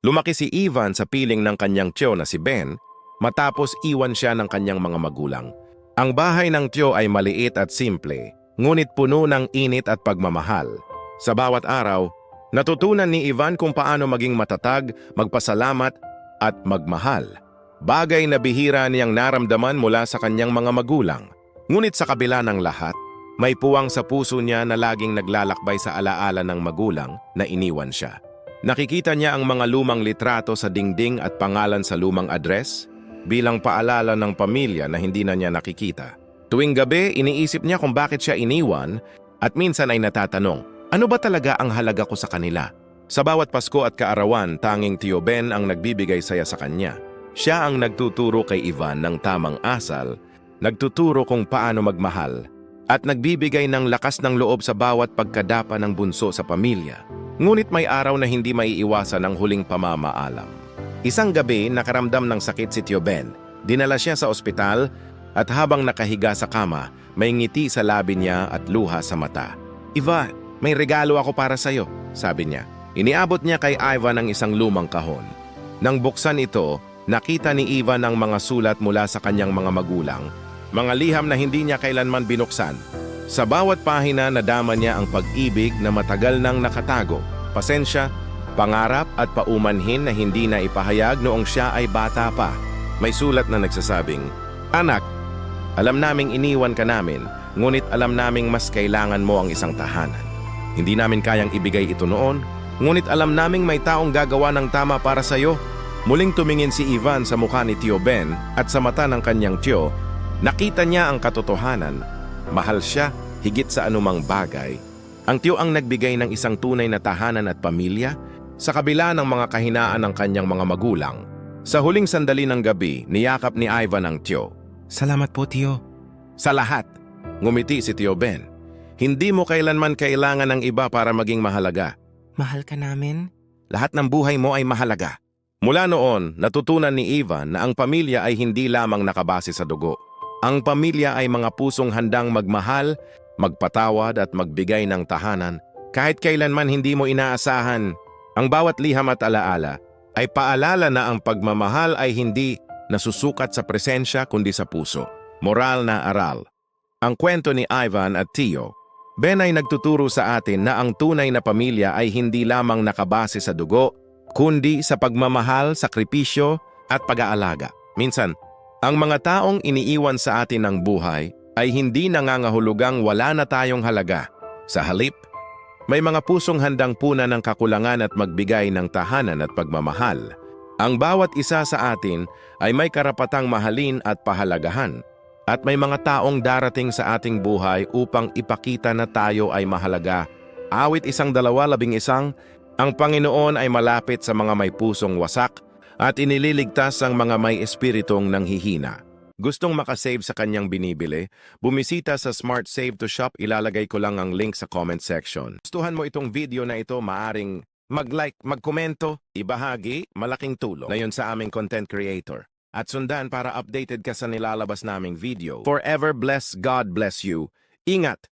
Lumaki si Ivan sa piling ng kanyang tiyo na si Ben, matapos iwan siya ng kanyang mga magulang. Ang bahay ng tiyo ay maliit at simple, ngunit puno ng init at pagmamahal. Sa bawat araw, natutunan ni Ivan kung paano maging matatag, magpasalamat, at magmahal. Bagay na bihira niyang naramdaman mula sa kanyang mga magulang. Ngunit sa kabila ng lahat, may puwang sa puso niya na laging naglalakbay sa alaala ng magulang na iniwan siya. Nakikita niya ang mga lumang litrato sa dingding at pangalan sa lumang address bilang paalala ng pamilya na hindi na niya nakikita. Tuwing gabi, iniisip niya kung bakit siya iniwan at minsan ay natatanong, ano ba talaga ang halaga ko sa kanila? Sa bawat Pasko at kaarawan, tanging Tio Ben ang nagbibigay saya sa kanya. Siya ang nagtuturo kay Ivan ng tamang asal, nagtuturo kung paano magmahal, at nagbibigay ng lakas ng loob sa bawat pagkadapa ng bunso sa pamilya. Ngunit may araw na hindi maiiwasan ang huling pamamaalam. Isang gabi, nakaramdam ng sakit si Tio Ben. Dinala siya sa ospital at habang nakahiga sa kama, may ngiti sa labi niya at luha sa mata. "Ivan, may regalo ako para sa'yo," sabi niya. Iniabot niya kay Ivan ang isang lumang kahon. Nang buksan ito, nakita ni Ivan ang mga sulat mula sa kanyang mga magulang, mga liham na hindi niya kailanman binuksan. Sa bawat pahina nadama niya ang pag-ibig na matagal nang nakatago, pasensya, pangarap at paumanhin na hindi na ipahayag noong siya ay bata pa. May sulat na nagsasabing, "Anak, alam naming iniwan ka namin, ngunit alam naming mas kailangan mo ang isang tahanan. Hindi namin kayang ibigay ito noon, ngunit alam naming may taong gagawa ng tama para sa iyo." Muling tumingin si Ivan sa mukha ni Tio Ben at sa mata ng kanyang tiyo, nakita niya ang katotohanan. Mahal siya higit sa anumang bagay. Ang tiyo ang nagbigay ng isang tunay na tahanan at pamilya sa kabila ng mga kahinaan ng kanyang mga magulang. Sa huling sandali ng gabi, niyakap ni Ivan ang tiyo. "Salamat po, tiyo." "Sa lahat," ngumiti si Tio Ben. "Hindi mo kailanman kailangan ng iba para maging mahalaga." "Mahal ka namin?" "Lahat ng buhay mo ay mahalaga." Mula noon, natutunan ni Ivan na ang pamilya ay hindi lamang nakabase sa dugo. Ang pamilya ay mga pusong handang magmahal, magpatawad at magbigay ng tahanan kahit kailanman hindi mo inaasahan. Ang bawat liham at alaala ay paalala na ang pagmamahal ay hindi nasusukat sa presensya kundi sa puso. Moral na aral. Ang kwento ni Ivan at Tio Ben ay nagtuturo sa atin na ang tunay na pamilya ay hindi lamang nakabase sa dugo, kundi sa pagmamahal, sakripisyo at pag-aalaga. Minsan, ang mga taong iniiwan sa atin ng buhay ay hindi nangangahulugang wala na tayong halaga. Sa halip, may mga pusong handang punan ng kakulangan at magbigay ng tahanan at pagmamahal. Ang bawat isa sa atin ay may karapatang mahalin at pahalagahan. At may mga taong darating sa ating buhay upang ipakita na tayo ay mahalaga. Awit 1:2, ang Panginoon ay malapit sa mga may pusong wasak at inililigtas ang mga may espiritong nanghihina. Gustong makasave sa kanyang binibili? Bumisita sa Smart Save to Shop, ilalagay ko lang ang link sa comment section. Gustuhan mo itong video na ito, maaring mag-like, magkomento, ibahagi, malaking tulong na yun sa aming content creator. At sundan para updated ka sa nilalabas naming video. Forever bless, God bless you. Ingat!